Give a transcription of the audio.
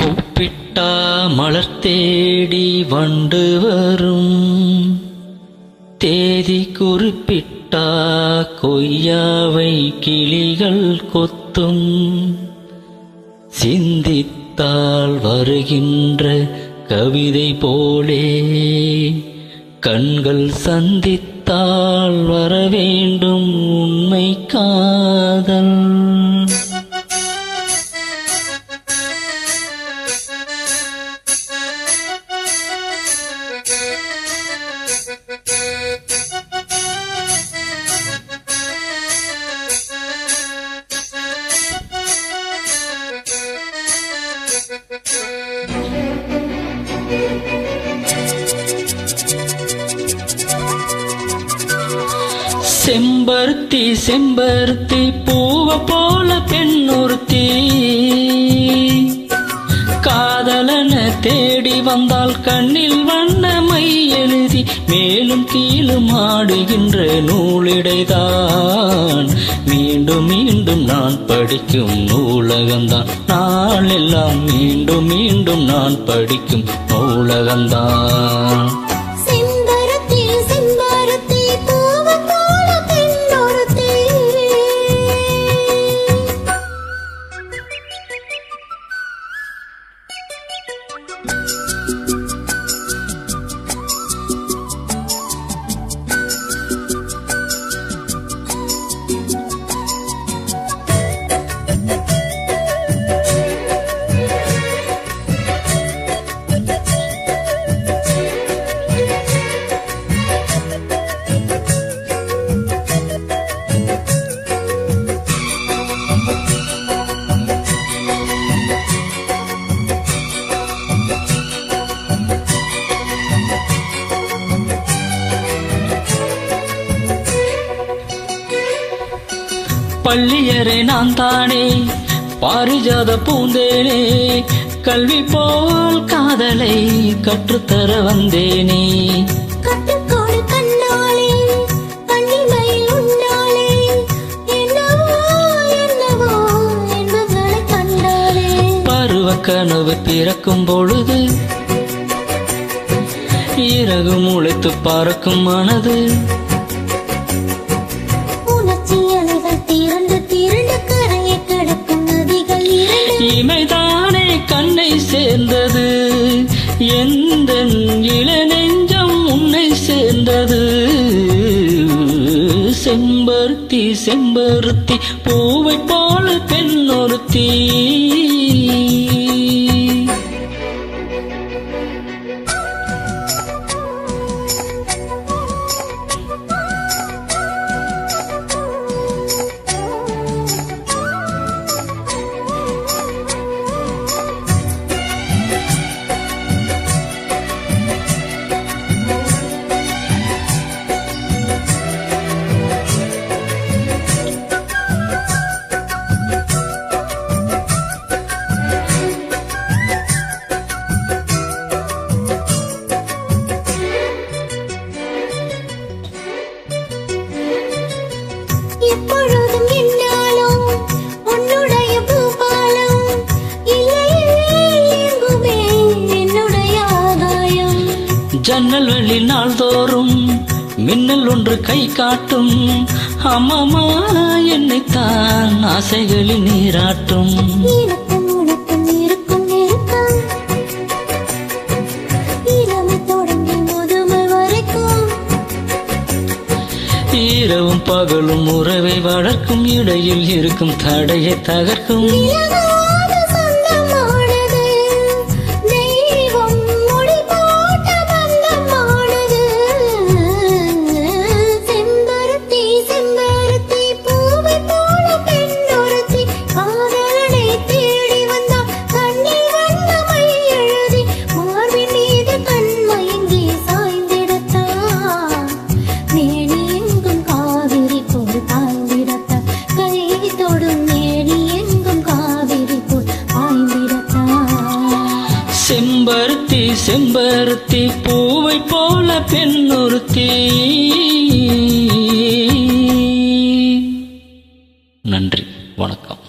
கூப்பிட்டா மலர் தேடி வண்டு வரும், தேதி குறிப்பிட்டா கொய்யாவை கிளிகள் கொத்தும். சிந்தித்தால் வருகின்ற கவிதை போலே கண்கள் சந்தித்தால் வரவேண்டும் உண்மை காதல். செம்பருத்தி செம்பருத்தி பூவ போல பெண்ணொருத்தி, காதலன தேடி வந்தால் கண்ணில் வண்ணமை எழுதி மேலும் கீழும் ஆடுகின்ற நூலிடைதான். மீண்டும் மீண்டும் நான் படிக்கும் நூலகந்தான், நாளெல்லாம் மீண்டும் மீண்டும் நான் படிக்கும் நூலகந்தான். பள்ளியறை நான் தானே பாரிஜாத பூந்தேனே, கல்வி போல் காதலை கற்றுத்தர வந்தேனே. பருவ கனவு பிறக்கும் பொழுது இறகு முளைத்து பறக்கும் மனது, இமைதானே கண்ணை சேர்ந்தது, எந்த இளநெஞ்சம் உன்னை சேர்ந்தது. செம்பருத்தி செம்பருத்தி பூவை போல பெண்ணொருத்தி, எப்பொழுதும் என்னாலும் உன்னுடைய பூபாலம், இல்லையே என்னுடைய ஆதாயம். ஜன்னல் வெளி நாள்தோறும் மின்னல் ஒன்று கை காட்டும், அம்மாமா என்னைத்தான் ஆசைகளில் நீராட்டும். இரவும் பகலும் உறவை வளர்க்கும், இடையில் இருக்கும் தடையை தகர்க்கும். செம்பருத்தி செம்பருத்தி பூவை போல பெண்ணொருத்தி. நன்றி, வணக்கம்.